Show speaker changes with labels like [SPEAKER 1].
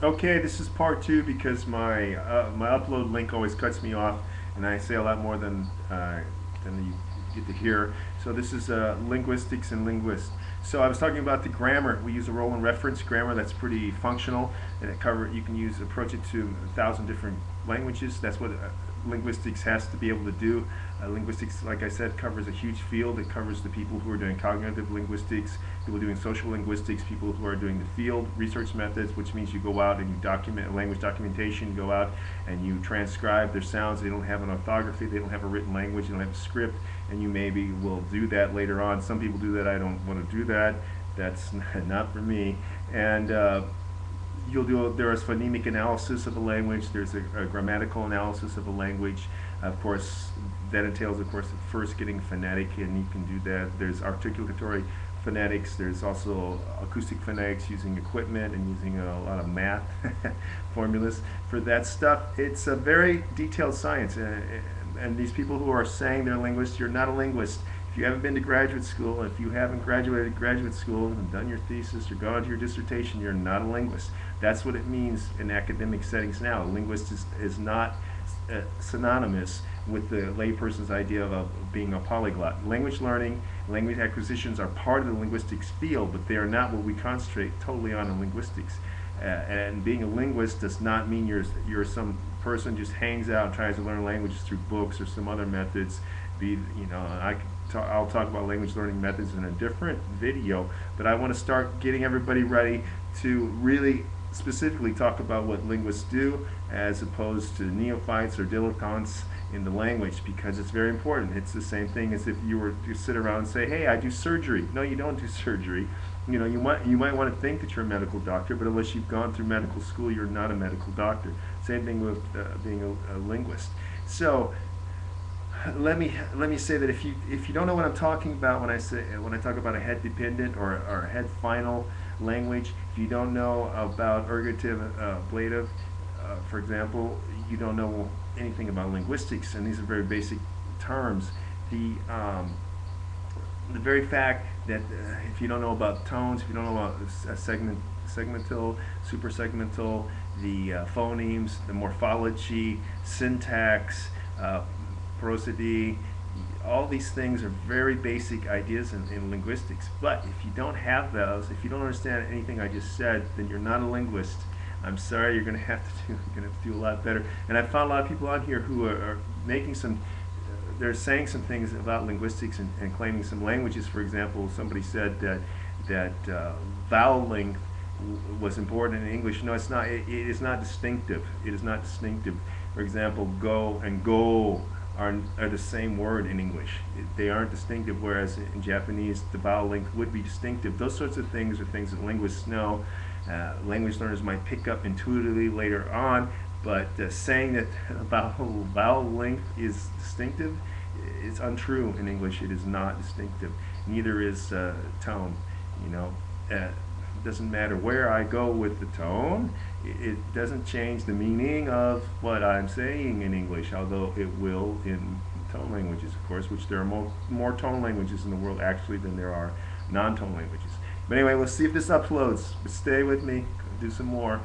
[SPEAKER 1] Okay, this is part two because my upload link always cuts me off, and I say a lot more than you get to hear. So this is linguistics and linguists. So I was talking about the grammar. We use a role and reference grammar that's pretty functional, and you can approach it to 1,000 different languages. That's what linguistics has to be able to do. Linguistics, like I said, covers a huge field. It covers the people who are doing cognitive linguistics, people doing social linguistics, people who are doing the field research methods, which means you go out and you document language documentation. You go out and you transcribe their sounds. They don't have an orthography, they don't have a written language, they don't have a script, and you maybe will do that later on. Some people do that. I don't want to do that. That's not for me. And there is phonemic analysis of a language. There's a grammatical analysis of a language. Of course, that entails, of course, first getting phonetic, and you can do that. There's articulatory phonetics. There's also acoustic phonetics using equipment and using a lot of math formulas for that stuff. It's a very detailed science, and these people who are saying they're linguists, you're not a linguist. If you haven't been to graduate school, if you haven't graduated graduate school and done your thesis or gone to your dissertation, you're not a linguist. That's what it means in academic settings now. A linguist is not synonymous with the layperson's idea of being a polyglot. Language learning, language acquisitions are part of the linguistics field, but they are not what we concentrate totally on in linguistics. And being a linguist does not mean you're some person just hangs out and tries to learn languages through books or some other methods. I'll talk about language learning methods in a different video, but I want to start getting everybody ready to really specifically talk about what linguists do as opposed to neophytes or dilettantes in the language, because it's very important. It's the same thing as if you were to sit around and say, hey, I do surgery. No, you don't do surgery. You might want to think that you're a medical doctor, but unless you've gone through medical school, you're not a medical doctor. Same thing with being a linguist. So let me say that if you don't know what I'm talking about when I talk about a head dependent or a head final language, if you don't know about ergative, ablative, for example, you don't know anything about linguistics, and these are very basic terms. The very fact that if you don't know about tones, if you don't know about segmental, suprasegmental, the phonemes, the morphology, syntax, prosody, all these things are very basic ideas in linguistics. But if you don't have those, if you don't understand anything I just said, then you're not a linguist. I'm sorry, you're going to have to do a lot better. And I found a lot of people on here who are making they're saying some things about linguistics and claiming some languages. For example, somebody said that vowel length was important in English. No, it's not. It is not distinctive. It is not distinctive. For example, go and go are the same word in English. They aren't distinctive, whereas in Japanese the vowel length would be distinctive. Those sorts of things are things that linguists know. Language learners might pick up intuitively later on, but saying that vowel length is distinctive is untrue in English. It is not distinctive. Neither is tone. It doesn't matter where I go with the tone. It doesn't change the meaning of what I'm saying in English, although it will in tone languages, of course, which there are more tone languages in the world actually than there are non-tone languages. But anyway, let's see if this uploads. But stay with me. I'll do some more.